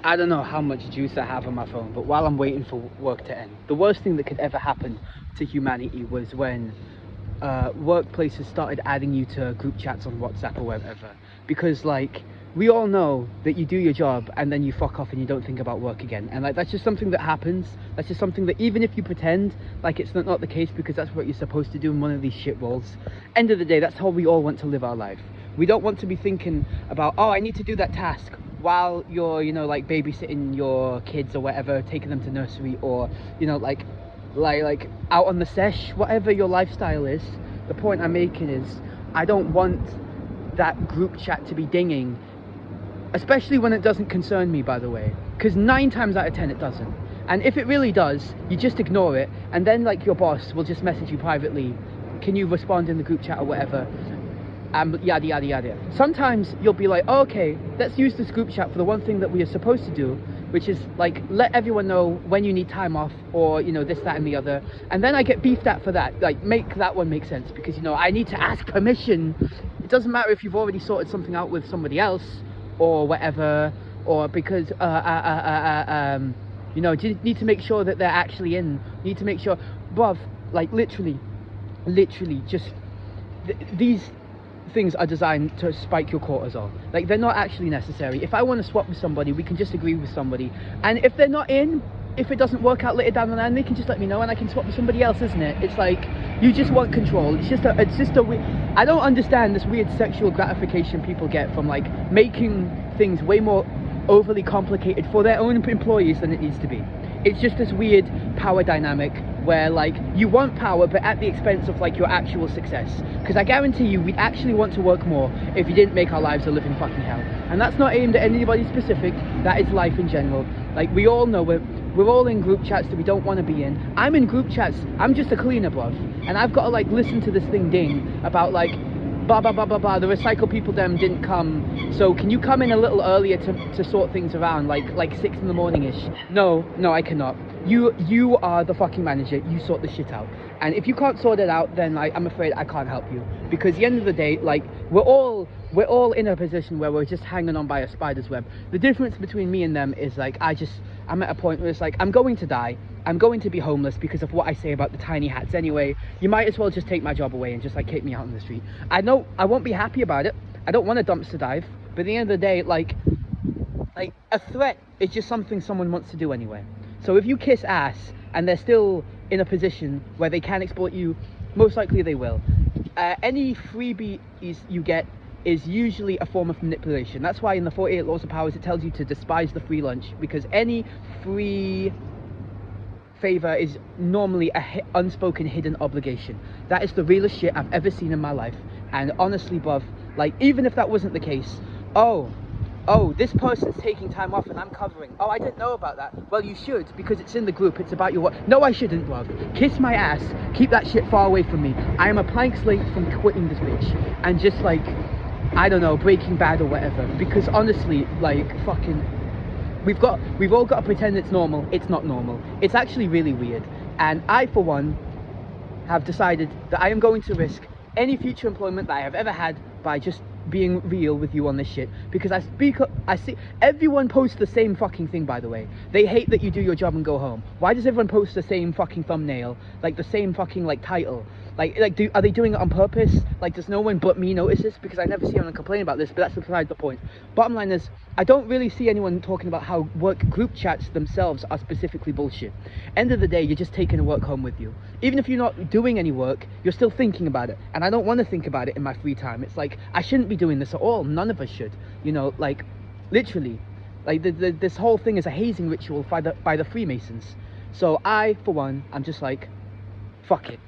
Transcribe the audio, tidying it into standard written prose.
I don't know how much juice I have on my phone, but while I'm waiting for work to end, the worst thing that could ever happen to humanity was when workplaces started adding you to group chats on WhatsApp or whatever. Because like, we all know that you do your job and then you fuck off and you don't think about work again. And like, that's just something that happens. That's just something that even if you pretend like it's not the case, because that's what you're supposed to do in one of these shit roles, end of the day, that's how we all want to live our life. We don't want to be thinking about, oh, I need to do that task while you're, you know, like babysitting your kids or whatever, taking them to nursery, or, you know, like out on the sesh, whatever your lifestyle is. The point I'm making is, I don't want that group chat to be dinging, especially when it doesn't concern me, by the way, because 9 times out of 10 it doesn't. And if it really does, you just ignore it, and then like your boss will just message you privately, can you respond in the group chat or whatever, yada yada yada. Sometimes you'll be like, oh, okay, let's use this group chat for the one thing that we are supposed to do, which is like let everyone know when you need time off, or, you know, this, that and the other. And then I get beefed at for that. Like, make that one make sense, because, you know, I need to ask permission. It doesn't matter if you've already sorted something out with somebody else or whatever, or because you know, you need to make sure that they're actually in. You need to make sure, bruv, like literally just these things are designed to spike your cortisol. Like, they're not actually necessary. If I want to swap with somebody, we can just agree with somebody, and if they're not in, if it doesn't work out later down the line, they can just let me know and I can swap with somebody else, isn't it? It's like, you just want control. It's just a weird, I don't understand this weird sexual gratification people get from like making things way more overly complicated for their own employees than it needs to be. It's just this weird power dynamic where like you want power but at the expense of like your actual success. Because I guarantee you, we'd actually want to work more if you didn't make our lives a living fucking hell. And that's not aimed at anybody specific, that is life in general. Like, we all know it. We're all in group chats that we don't want to be in. I'm in group chats, I'm just a cleaner, bruv, and I've got to like listen to this thing ding about like blah blah blah blah blah, the recycle people them didn't come, so can you come in a little earlier to sort things around, like 6 in the morning ish. No, I cannot. You are the fucking manager, you sort the shit out. And if you can't sort it out, then like, I'm afraid I can't help you, because at the end of the day, like, we're all in a position where we're just hanging on by a spider's web. The difference between me and them is like, I'm at a point where it's like, I'm going to die, I'm going to be homeless because of what I say about the tiny hats anyway. You might as well just take my job away and just like kick me out on the street. I know I won't be happy about it. I don't want a dumpster dive, but at the end of the day, like a threat is just something someone wants to do anyway. So if you kiss ass and they're still in a position where they can exploit you, most likely they will. Any freebie you get is usually a form of manipulation. That's why in the 48 Laws of Powers it tells you to despise the free lunch, because any free favor is normally a unspoken hidden obligation. That is the realest shit I've ever seen in my life. And honestly, bruv, like, even if that wasn't the case, oh, this person's taking time off and I'm covering. Oh, I didn't know about that. Well, you should, because it's in the group, it's about your work. No, I shouldn't, bruv. Kiss my ass. Keep that shit far away from me. I am a plank slate from quitting this bitch and just like, I don't know, Breaking Bad or whatever. Because honestly, like, fucking, we've all got to pretend it's normal. It's not normal. It's actually really weird. And I, for one, have decided that I am going to risk any future employment that I have ever had by just being real with you on this shit, because I see everyone posts the same fucking thing, by the way. They hate that you do your job and go home. Why does everyone post the same fucking thumbnail, like the same fucking like title? Are they doing it on purpose? Like, does no one but me notice this? Because I never see anyone complain about this, but that's beside the point. Bottom line is, I don't really see anyone talking about how work group chats themselves are specifically bullshit. End of the day, you're just taking the work home with you. Even if you're not doing any work, you're still thinking about it. And I don't want to think about it in my free time. It's like, I shouldn't be doing this at all. None of us should. You know, like, literally. Like, this whole thing is a hazing ritual by the Freemasons. So I, for one, I'm just like, fuck it.